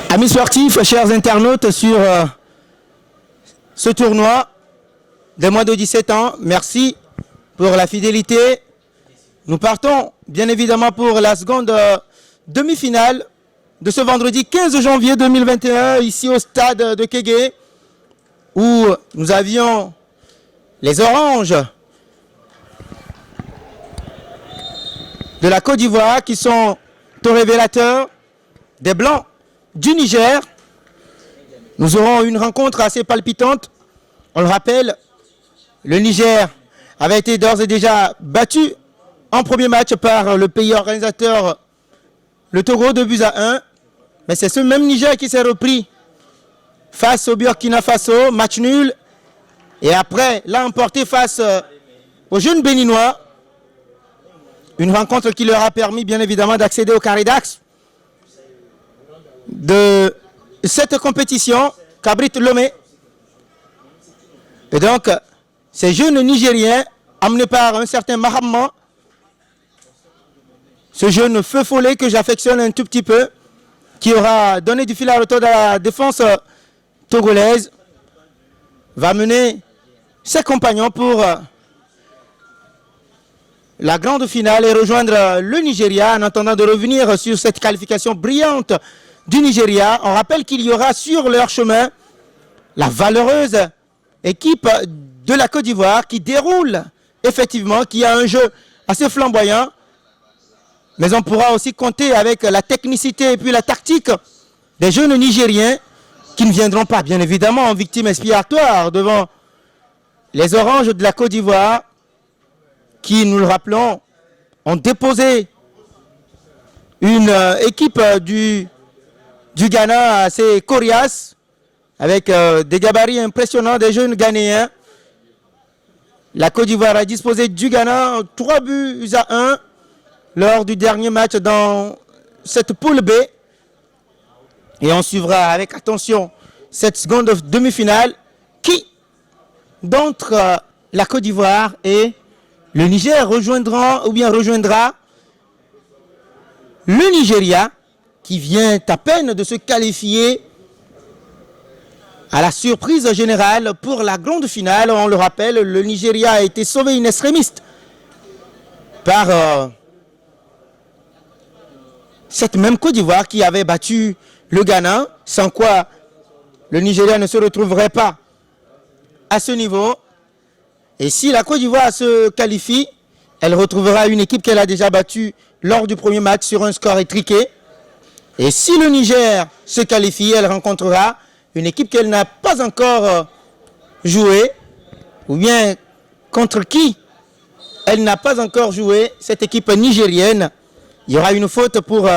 Amis sportifs, chers internautes, sur ce tournoi des moins de 17 ans, merci pour la fidélité. Nous partons bien évidemment pour la seconde demi-finale de ce vendredi 15 janvier 2021, ici au stade de Kégué, où nous avions les Oranges de la Côte d'Ivoire qui sont au révélateur des Blancs du Niger. Nous aurons une rencontre assez palpitante. On le rappelle, le Niger avait été d'ores et déjà battu en premier match par le pays organisateur, le Togo, 2-1. Mais c'est ce même Niger qui s'est repris face au Burkina Faso, match nul. Et après l'a emporté face aux jeunes Béninois. Une rencontre qui leur a permis bien évidemment d'accéder au carré d'axe de cette compétition, Cabrit Lomé. Et donc, ces jeunes Nigériens, amenés par un certain Mahamma, ce jeune feu follet que j'affectionne un tout petit peu, qui aura donné du fil à retordre à la défense togolaise, va mener ses compagnons pour la grande finale et rejoindre le Nigeria en attendant de revenir sur cette qualification brillante du Nigeria. On rappelle qu'il y aura sur leur chemin la valeureuse équipe de la Côte d'Ivoire qui déroule effectivement, qui a un jeu assez flamboyant, mais on pourra aussi compter avec la technicité et puis la tactique des jeunes Nigériens qui ne viendront pas bien évidemment en victime expiatoire devant les Oranges de la Côte d'Ivoire qui, nous le rappelons, ont déposé une équipe du Ghana assez coriace, avec des gabarits impressionnants des jeunes Ghanéens. La Côte d'Ivoire a disposé du Ghana 3-1 lors du dernier match dans cette poule B. Et on suivra avec attention cette seconde demi-finale qui, d'entre la Côte d'Ivoire et le Niger, rejoindra le Nigeria, qui vient à peine de se qualifier à la surprise générale pour la grande finale. On le rappelle, le Nigeria a été sauvé in extremis par cette même Côte d'Ivoire qui avait battu le Ghana, sans quoi le Nigeria ne se retrouverait pas à ce niveau. Et si la Côte d'Ivoire se qualifie, elle retrouvera une équipe qu'elle a déjà battue lors du premier match sur un score étriqué. Et si le Niger se qualifie, elle rencontrera une équipe qu'elle n'a pas encore jouée, ou bien contre qui elle n'a pas encore joué, cette équipe nigérienne. Il y aura une faute pour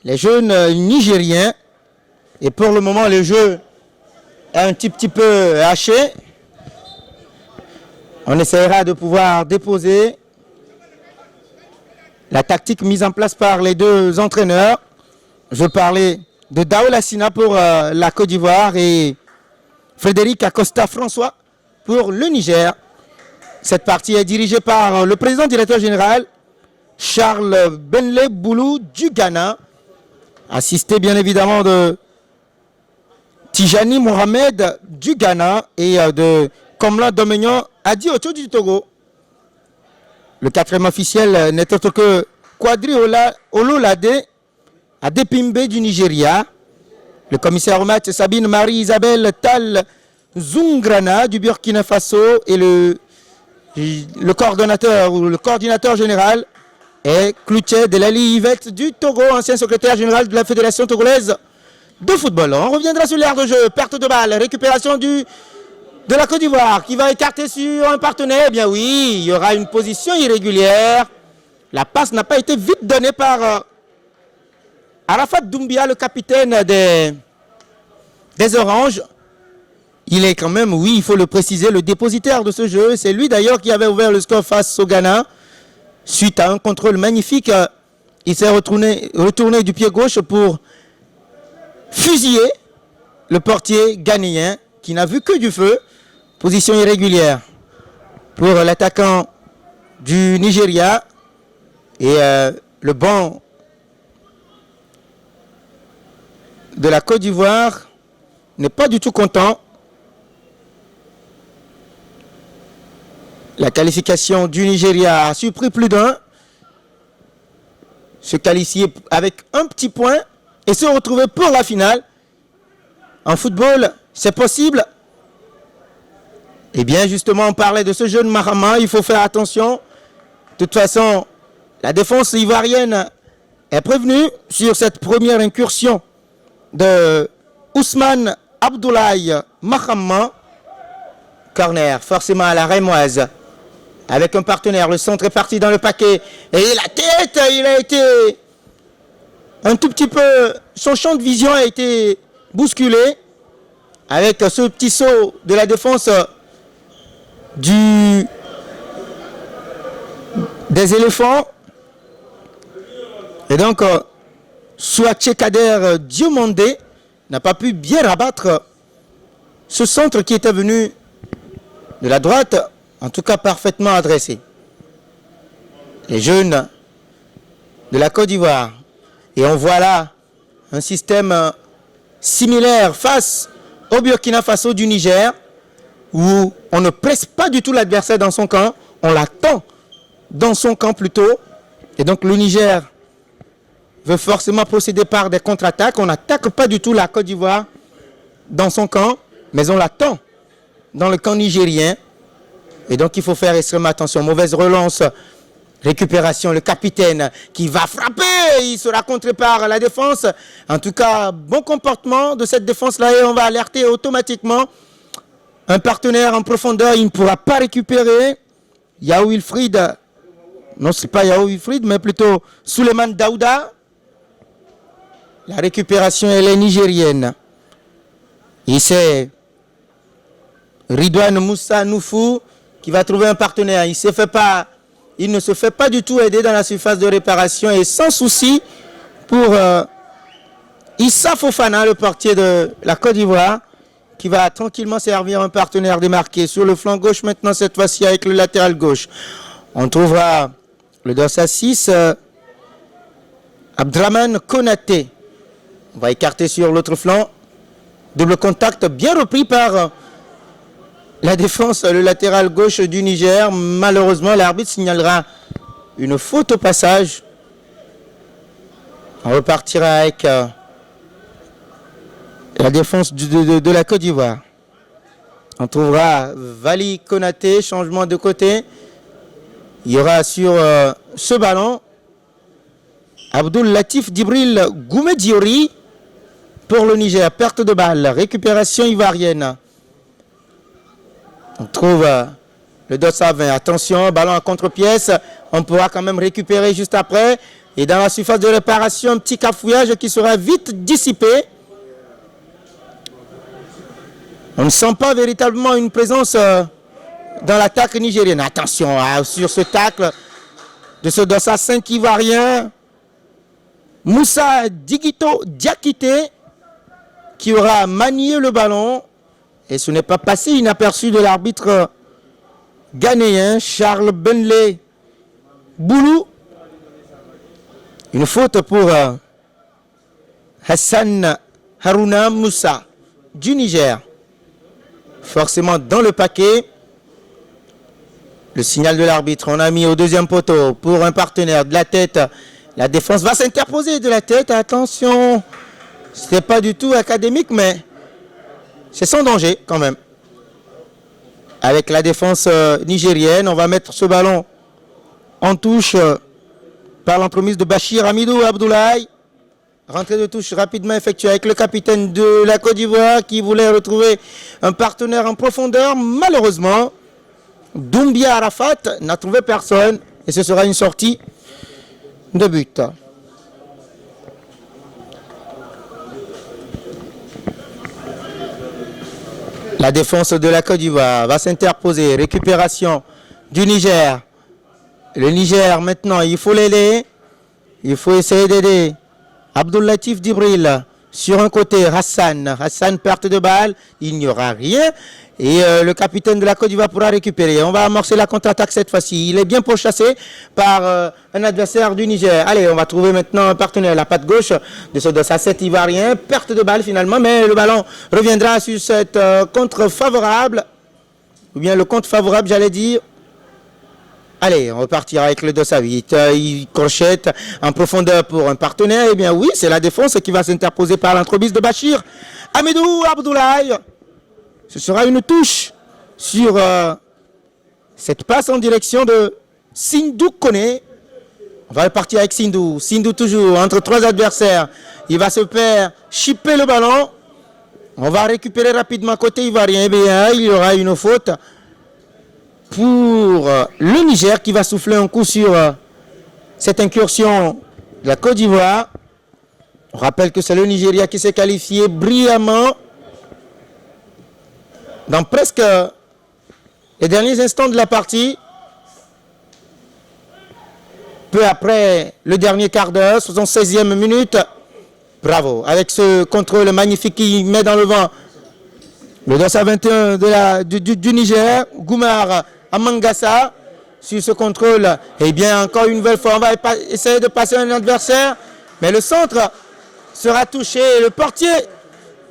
les jeunes Nigériens. Et pour le moment, le jeu est un petit peu haché. On essaiera de pouvoir déposer la tactique mise en place par les deux entraîneurs. Je parlais de Dao Lassina pour la Côte d'Ivoire et Frédéric Acosta François pour le Niger. Cette partie est dirigée par le président directeur général Charles Benlé Boulou du Ghana, assisté bien évidemment de Tijani Mohamed du Ghana et de Komla Domignon Adiocho du Togo. Le quatrième officiel n'est autre que Kwadri Ololade Adepimbe du Nigeria. Le commissaire au match Sabine Marie-Isabelle Tal Zungrana du Burkina Faso et le coordonnateur ou le coordinateur général est Cloutier Delali Yvette du Togo, ancien secrétaire général de la Fédération togolaise de football. On reviendra sur l'aire de jeu, perte de balle, récupération de la Côte d'Ivoire qui va écarter sur un partenaire. Eh bien oui, il y aura une position irrégulière. La passe n'a pas été vite donnée par Arafat Doumbia, le capitaine des Oranges. Il est quand même, oui, il faut le préciser, le dépositaire de ce jeu. C'est lui d'ailleurs qui avait ouvert le score face au Ghana. Suite à un contrôle magnifique, il s'est retourné du pied gauche pour fusiller le portier ghanéen qui n'a vu que du feu. Position irrégulière pour l'attaquant du Nigeria. Et le banc de la Côte d'Ivoire n'est pas du tout content. La qualification du Nigeria a surpris plus d'un. Se qualifier avec un petit point et se retrouver pour la finale. En football, c'est possible. Eh bien, justement, on parlait de ce jeune Mahama. Il faut faire attention. De toute façon, la défense ivoirienne est prévenue sur cette première incursion de Ousmane Abdoulaye Mahama. Corner, forcément à la Rémoise. Avec un partenaire, le centre est parti dans le paquet. Et la tête, il a été un tout petit peu... Son champ de vision a été bousculé. Avec ce petit saut de la défense des éléphants. Et donc, Souaché Kader Diomandé n'a pas pu bien rabattre ce centre qui était venu de la droite, en tout cas parfaitement adressé. Les jeunes de la Côte d'Ivoire. Et on voit là un système similaire face au Burkina Faso du Niger, où on ne presse pas du tout l'adversaire dans son camp, on l'attend dans son camp plutôt. Et donc le Niger veut forcément procéder par des contre-attaques. On n'attaque pas du tout la Côte d'Ivoire dans son camp, mais on l'attend dans le camp nigérien. Et donc il faut faire extrêmement attention. Mauvaise relance, récupération, le capitaine qui va frapper. Il sera contré par la défense. En tout cas, bon comportement de cette défense-là et on va alerter automatiquement un partenaire en profondeur. Il ne pourra pas récupérer. Yao Wilfried, non c'est pas Yao Wilfried, mais plutôt Souleymane Daouda. La récupération, elle est nigérienne. Et c'est Ridouane Moussa Noufou qui va trouver un partenaire. Il ne se fait pas du tout aider dans la surface de réparation et sans souci pour Issa Fofana, le portier de la Côte d'Ivoire, qui va tranquillement servir un partenaire démarqué. Sur le flanc gauche maintenant, cette fois-ci avec le latéral gauche. On trouvera le dossard 6, Abdraman Konaté. On va écarter sur l'autre flanc. Double contact bien repris par la défense, le latéral gauche du Niger. Malheureusement, l'arbitre signalera une faute au passage. On repartira avec la défense de la Côte d'Ivoire. On trouvera Vali Konaté, changement de côté. Il y aura sur ce ballon Abdul Latif Djibril Goumediori pour le Niger. Perte de balle, récupération ivoirienne. On trouve le dossard 20. Attention, ballon à contre-pièce. On pourra quand même récupérer juste après. Et dans la surface de réparation, un petit cafouillage qui sera vite dissipé. On ne sent pas véritablement une présence dans l'attaque nigérienne. Attention sur ce tacle de ce dossard 5 ivoirien. Moussa Digito Diakité qui aura manié le ballon. Et ce n'est pas passé inaperçu de l'arbitre ghanéen, Charles Benlé Boulou. Une faute pour Hassan Haruna Moussa du Niger. Forcément dans le paquet. Le signal de l'arbitre, on a mis au deuxième poteau pour un partenaire de la tête. La défense va s'interposer de la tête. Attention, ce n'est pas du tout académique, mais c'est sans danger quand même. Avec la défense nigérienne, on va mettre ce ballon en touche par l'entremise de Bachir Hamidou Abdoulaye. Rentrée de touche rapidement effectuée avec le capitaine de la Côte d'Ivoire qui voulait retrouver un partenaire en profondeur. Malheureusement, Doumbia Arafat n'a trouvé personne et ce sera une sortie de but. La défense de la Côte d'Ivoire va s'interposer. Récupération du Niger. Le Niger maintenant, il faut l'aider. Il faut essayer d'aider Abdul Latif Djibril sur un côté. Hassan, perte de balle. Il n'y aura rien. Et le capitaine de la Côte d'Ivoire pourra récupérer. On va amorcer la contre-attaque cette fois-ci. Il est bien pourchassé par un adversaire du Niger. Allez, on va trouver maintenant un partenaire. La patte gauche de ce dos à 7 Ivoirien. Perte de balle finalement, mais le ballon reviendra sur cette contre favorable. Ou bien le contre favorable, j'allais dire. Allez, on repartira avec le dos à 8. Il crochette en profondeur pour un partenaire. Eh bien oui, c'est la défense qui va s'interposer par l'entrobise de Bachir. Amidou Abdoulaye. Ce sera une touche sur cette passe en direction de Sindou Kone. On va repartir avec Sindou. Sindou toujours entre trois adversaires. Il va se faire chipper le ballon. On va récupérer rapidement côté ivoirien. Eh bien, il y aura une faute pour le Niger qui va souffler un coup sur cette incursion de la Côte d'Ivoire. On rappelle que c'est le Nigeria qui s'est qualifié brillamment dans presque les derniers instants de la partie. Peu après le dernier quart d'heure, 76e minute. Bravo, avec ce contrôle magnifique qui met dans le vent le dos à 21 du Niger. Goumar Amangassa sur ce contrôle. Eh bien, encore une nouvelle fois, on va essayer de passer un adversaire. Mais le centre sera touché. Le portier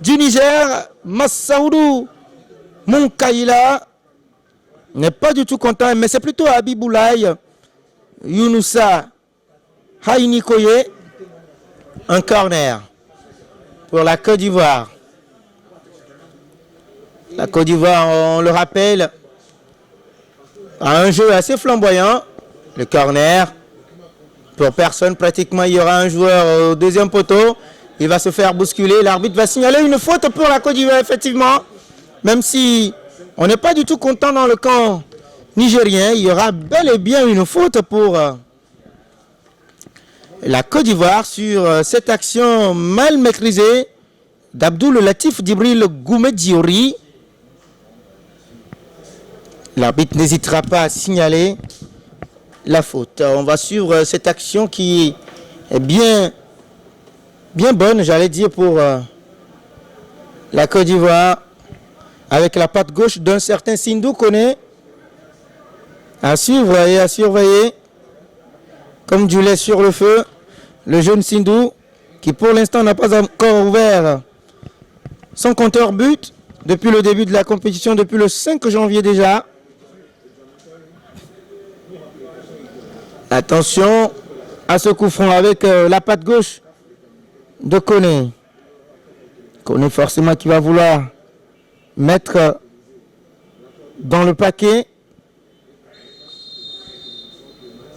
du Niger, Massaoudou Monkaïla, n'est pas du tout content. Mais c'est plutôt Abiboulaye Younoussa Haïnikoye. Un corner pour la Côte d'Ivoire. La Côte d'Ivoire, on le rappelle, a un jeu assez flamboyant. Le corner, pour personne pratiquement, il y aura un joueur au deuxième poteau. Il va se faire bousculer. L'arbitre va signaler une faute pour la Côte d'Ivoire, effectivement. Même si on n'est pas du tout content dans le camp nigérien, il y aura bel et bien une faute pour la Côte d'Ivoire sur cette action mal maîtrisée d'Abdoul Latif Djibril Goumé-Diori. L'arbitre n'hésitera pas à signaler la faute. On va suivre cette action qui est bien bonne, j'allais dire, pour la Côte d'Ivoire, avec la patte gauche d'un certain Sindou Kone. À suivre et à surveiller. Comme du lait sur le feu, le jeune Sindou, qui pour l'instant n'a pas encore ouvert son compteur but depuis le début de la compétition, depuis le 5 janvier déjà. Attention à ce coup franc avec la patte gauche de Kone. Kone forcément qui va vouloir mettre dans le paquet.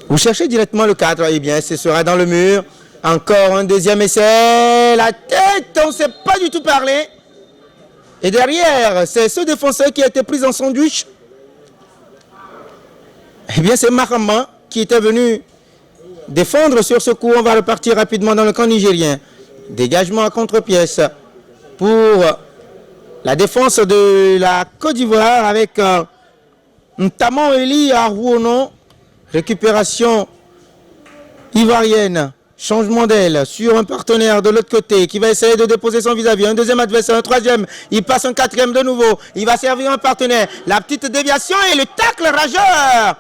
Vous cherchez directement le cadre, eh bien, ce sera dans le mur. Encore un deuxième essai. La tête, on ne sait pas du tout parler. Et derrière, c'est ce défenseur qui a été pris en sandwich. Eh bien, c'est Mahama qui était venu défendre sur ce coup. On va repartir rapidement dans le camp nigérien. Dégagement à contre-pièce pour la défense de la Côte d'Ivoire avec Ntamon Eli Arouono. Récupération ivoirienne, changement d'aile sur un partenaire de l'autre côté qui va essayer de déposer son vis-à-vis. Un deuxième adversaire, un troisième, il passe un quatrième de nouveau. Il va servir un partenaire. La petite déviation et le tacle rageur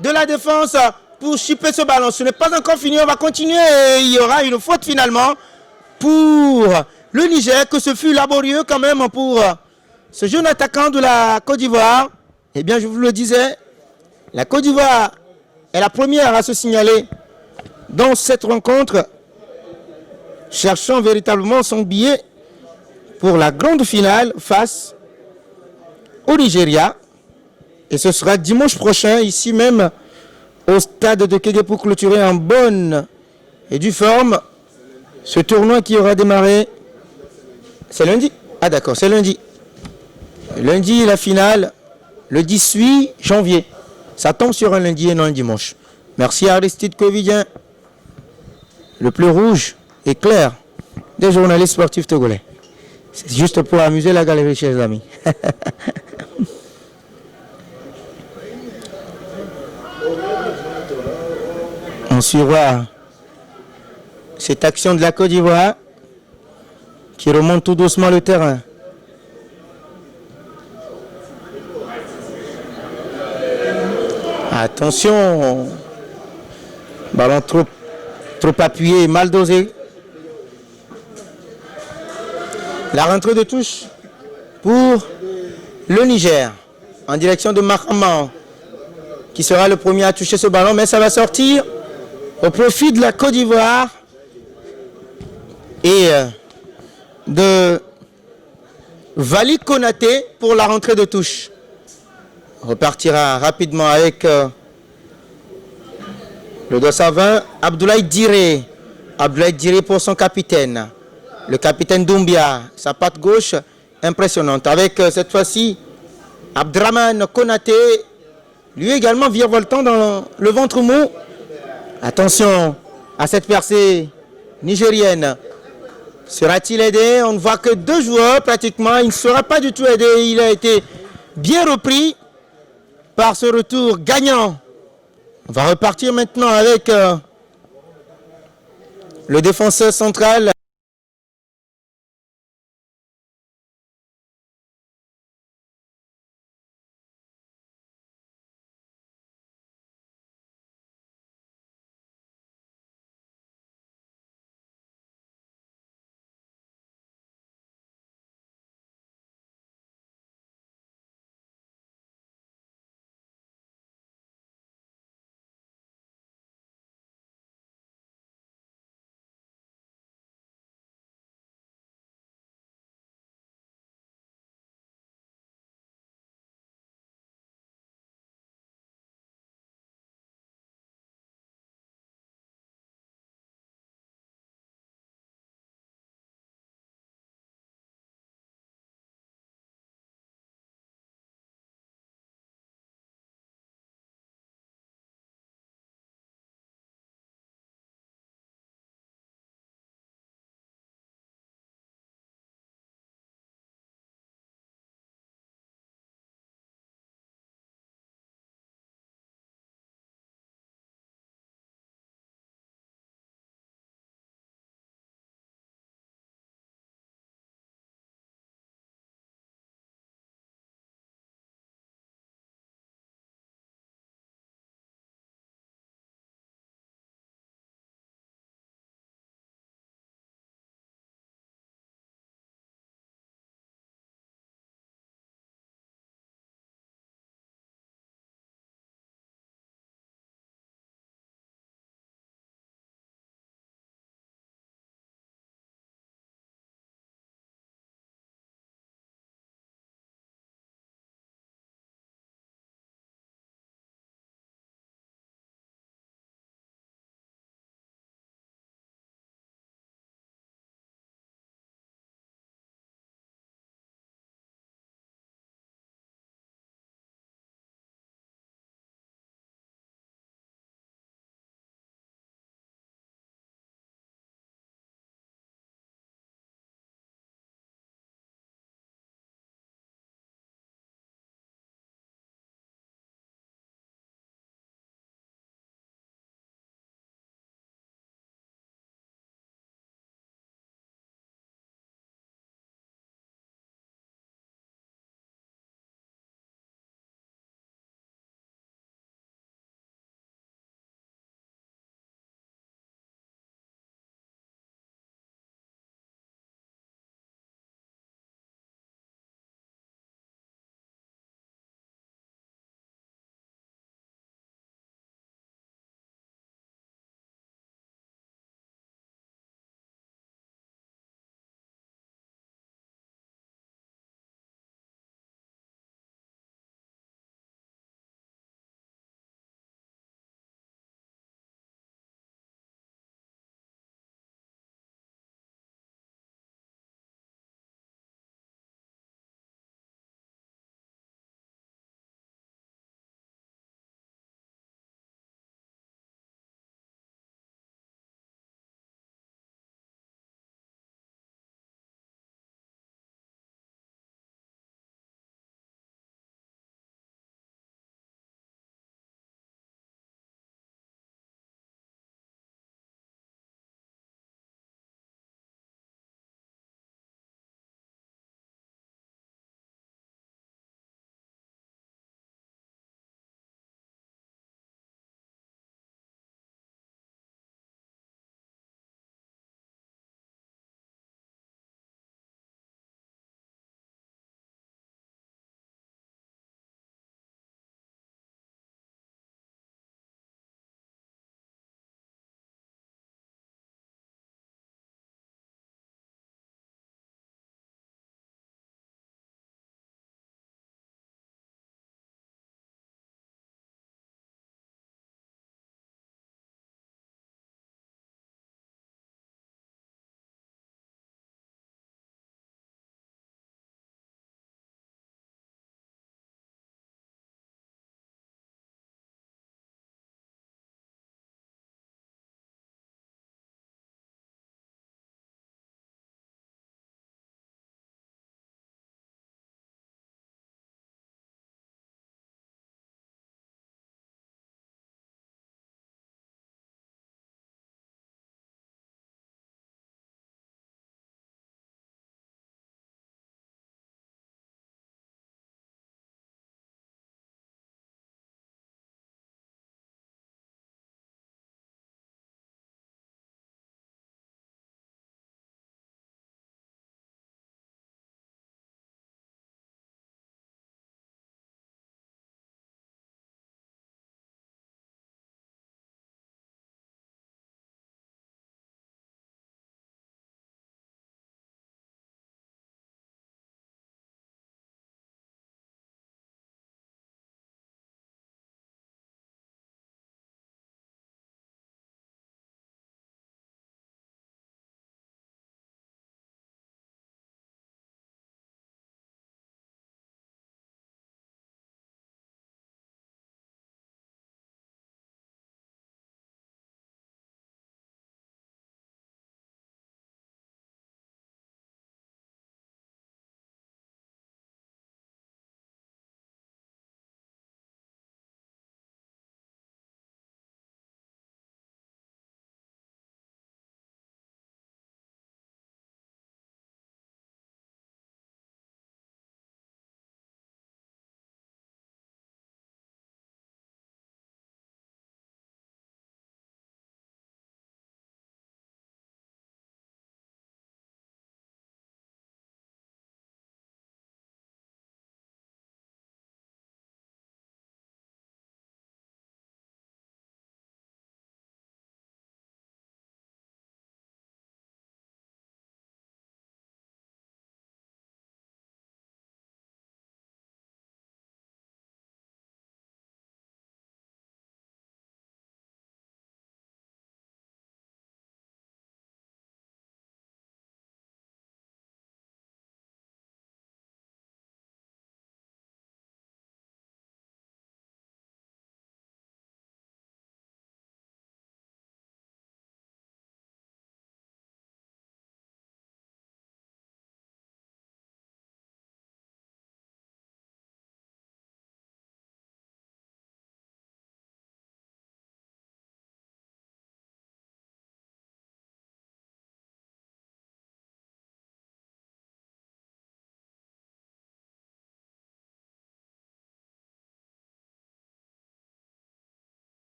de la défense pour chipper ce ballon. Ce n'est pas encore fini, on va continuer. Il y aura une faute finalement pour le Niger, que ce fut laborieux quand même pour ce jeune attaquant de la Côte d'Ivoire. Eh bien, je vous le disais, la Côte d'Ivoire est la première à se signaler dans cette rencontre, cherchant véritablement son billet pour la grande finale face au Nigeria. Et ce sera dimanche prochain, ici même, au stade de Kégué, pour clôturer en bonne et due forme ce tournoi qui aura démarré. C'est lundi? Ah d'accord, c'est lundi. Lundi, la finale, le 18 janvier. Ça tombe sur un lundi et non un dimanche. Merci à Aristide Covidien, le plus rouge et clair des journalistes sportifs togolais. C'est juste pour amuser la galerie, chers amis. On suivra cette action de la Côte d'Ivoire qui remonte tout doucement le terrain. Attention. Ballon trop appuyé, mal dosé. La rentrée de touche pour le Niger. En direction de Mahama, qui sera le premier à toucher ce ballon. Mais ça va sortir au profit de la Côte d'Ivoire. Et de Walid Konaté pour la rentrée de touche. On repartira rapidement avec le dossard 20, Abdoulaye Diré. Abdoulaye Diré pour son capitaine. Le capitaine Doumbia, sa patte gauche impressionnante. Avec cette fois-ci Abdraman Konaté, lui également virevoltant dans le ventre mou. Attention à cette percée nigérienne. Sera-t-il aidé? On ne voit que deux joueurs pratiquement. Il ne sera pas du tout aidé. Il a été bien repris par ce retour gagnant. On va repartir maintenant avec le défenseur central.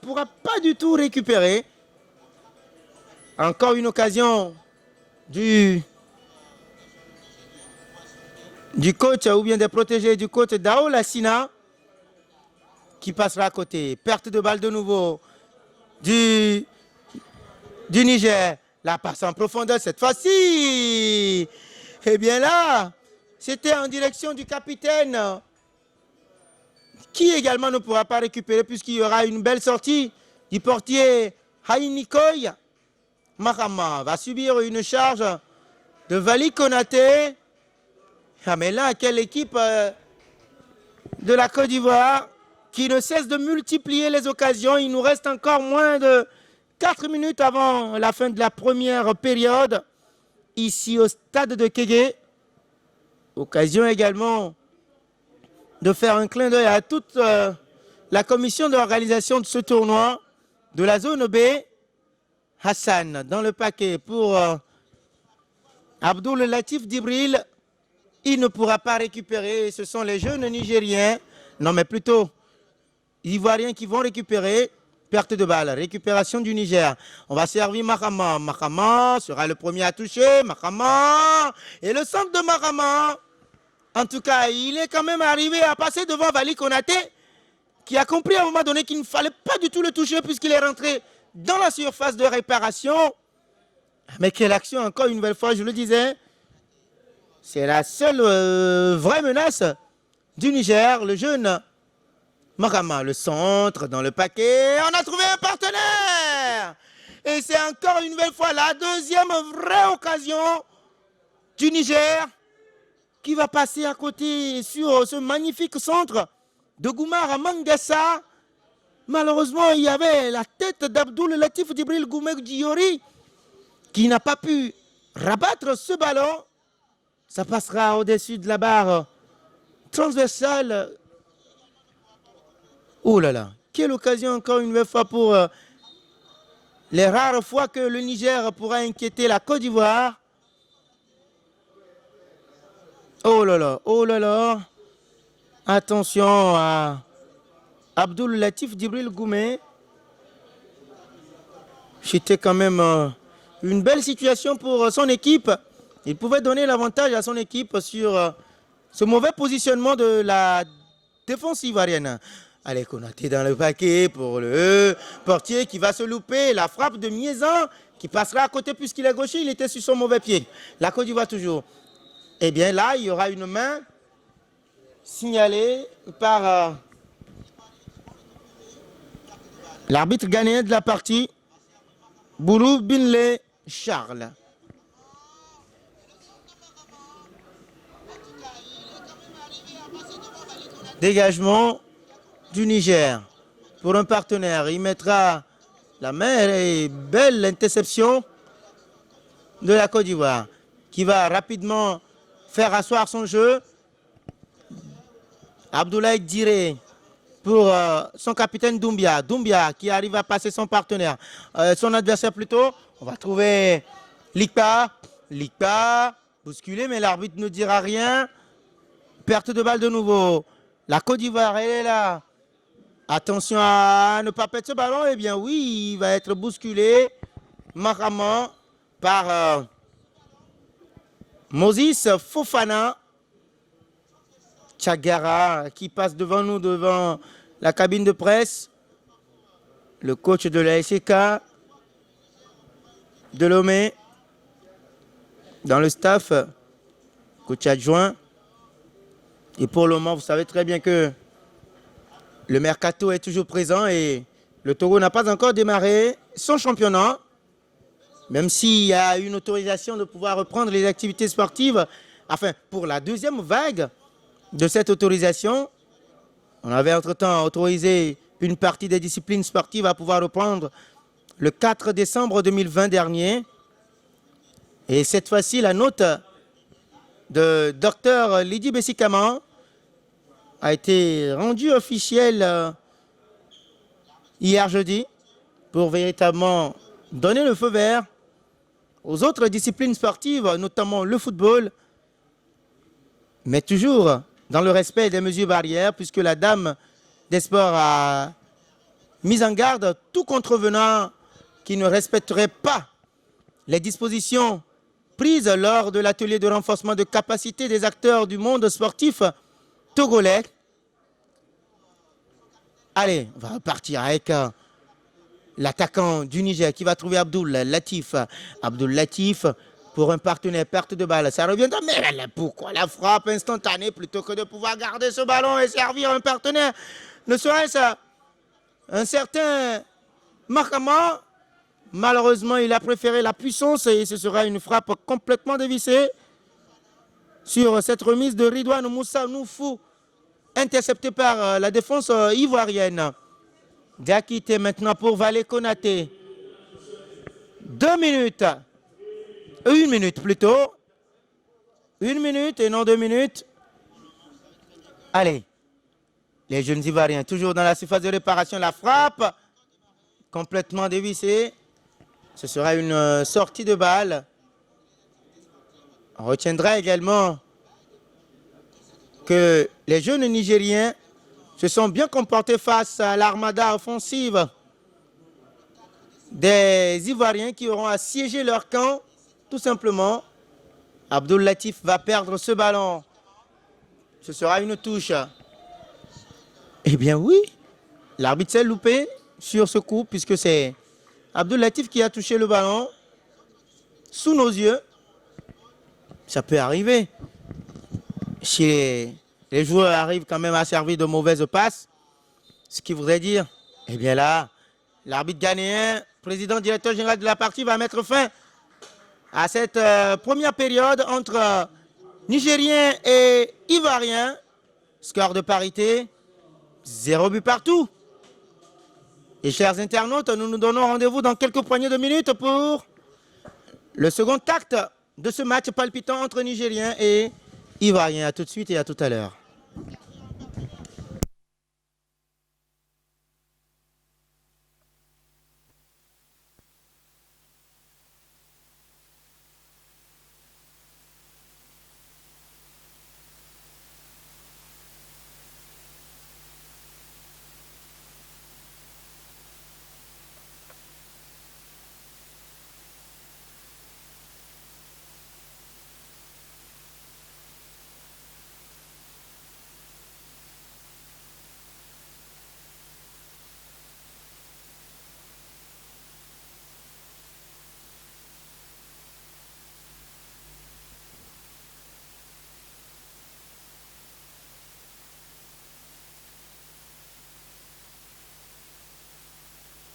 pourra pas du tout récupérer. Encore une occasion du coach ou bien des protégés du coach Dao Lassina qui passera à côté. Perte de balle de nouveau du Niger. La passe en profondeur cette fois-ci. Eh bien là, c'était en direction du capitaine qui également ne pourra pas récupérer puisqu'il y aura une belle sortie du portier Haïnikoy. Mahama va subir une charge de Vali Konaté. Ah mais là, quelle équipe de la Côte d'Ivoire qui ne cesse de multiplier les occasions. Il nous reste encore moins de 4 minutes avant la fin de la première période. Ici au stade de Kégué. Occasion également de faire un clin d'œil à toute la commission d'organisation de ce tournoi de la zone B. Hassan dans le paquet pour Abdul Latif Djibril. Il ne pourra pas récupérer. Ce sont les jeunes Nigériens, non mais plutôt Ivoiriens qui vont récupérer. Perte de balle, récupération du Niger. On va servir Mahama. Mahama sera le premier à toucher. Mahama et le centre de Mahama. En tout cas, il est quand même arrivé à passer devant Vali Konaté, qui a compris à un moment donné qu'il ne fallait pas du tout le toucher puisqu'il est rentré dans la surface de réparation. Mais quelle action, encore une nouvelle fois, je le disais. C'est la seule vraie menace du Niger, le jeune Mahama, le centre dans le paquet. On a trouvé un partenaire. Et c'est encore une nouvelle fois la deuxième vraie occasion du Niger qui va passer à côté sur ce magnifique centre de Goumar Mangassa. Malheureusement, il y avait la tête d'Abdul Latif Djibril Goumek Diori qui n'a pas pu rabattre ce ballon. Ça passera au-dessus de la barre transversale. Oh là là, quelle occasion encore une nouvelle fois pour les rares fois que le Niger pourra inquiéter la Côte d'Ivoire. Oh là là. Attention à Abdul Latif Djibril Goumet. C'était quand même une belle situation pour son équipe. Il pouvait donner l'avantage à son équipe sur ce mauvais positionnement de la défense ivoirienne. Allez, Konaté dans le paquet pour le portier qui va se louper. La frappe de Miezan qui passera à côté puisqu'il est gaucher. Il était sur son mauvais pied. La Côte d'Ivoire toujours. Eh bien là, il y aura une main signalée par l'arbitre ghanéen de la partie, Boulou Binlé Charles. Dégagement du Niger pour un partenaire. Il mettra la main et belle interception de la Côte d'Ivoire qui va rapidement faire asseoir son jeu. Abdoulaye Diré pour son capitaine Doumbia. Doumbia qui arrive à passer son partenaire. Son adversaire plutôt. On va trouver Likpa. Likpa bousculé mais l'arbitre ne dira rien. Perte de balle de nouveau. La Côte d'Ivoire, elle est là. Attention à ne pas perdre ce ballon. Eh bien oui, il va être bousculé marramment par Moses Fofana. Tchagara qui passe devant nous, devant la cabine de presse. Le coach de la SK, Delomé, dans le staff, coach adjoint. Et pour le moment, vous savez très bien que le mercato est toujours présent et le Togo n'a pas encore démarré son championnat. Même s'il y a une autorisation de pouvoir reprendre les activités sportives, enfin, pour la deuxième vague de cette autorisation, on avait entre-temps autorisé une partie des disciplines sportives à pouvoir reprendre le 4 décembre 2020 dernier. Et cette fois-ci, la note de Dr Lydie Bessikama a été rendue officielle hier jeudi pour véritablement donner le feu vert aux autres disciplines sportives, notamment le football, mais toujours dans le respect des mesures barrières, puisque la Dame des Sports a mise en garde tout contrevenant qui ne respecterait pas les dispositions prises lors de l'atelier de renforcement de capacité des acteurs du monde sportif togolais. Allez, on va repartir avec l'attaquant du Niger qui va trouver Abdul Latif. Abdul Latif pour un partenaire, perte de balle. Ça revient à... Mais pourquoi la frappe instantanée plutôt que de pouvoir garder ce ballon et servir un partenaire? Ne serait-ce un certain Mahama? Malheureusement, il a préféré la puissance et ce sera une frappe complètement dévissée sur cette remise de Ridouane Moussa Noufou, interceptée par la défense ivoirienne. Diakité maintenant pour Valé Konaté. 2 minutes. 1 minute plutôt. 1 minute et non 2 minutes. Allez. Les jeunes Ivoiriens toujours dans la surface de réparation. La frappe complètement dévissée. Ce sera une sortie de balle. On retiendra également que les jeunes Nigériens se sont bien comportés face à l'armada offensive des Ivoiriens qui auront assiégé leur camp, tout simplement. Abdul Latif va perdre ce ballon. Ce sera une touche. Eh bien oui, l'arbitre s'est loupé sur ce coup puisque c'est Abdul Latif qui a touché le ballon sous nos yeux. Ça peut arriver. Si les joueurs arrivent quand même à servir de mauvaises passes, ce qui voudrait dire, eh bien là, l'arbitre ghanéen, président directeur général de la partie, va mettre fin à cette première période entre Nigériens et Ivoiriens. Score de parité, 0 but partout. Et chers internautes, nous nous donnons rendez-vous dans quelques poignées de minutes pour le second acte de ce match palpitant entre Nigériens et Ivoiriens. À tout de suite et à tout à l'heure.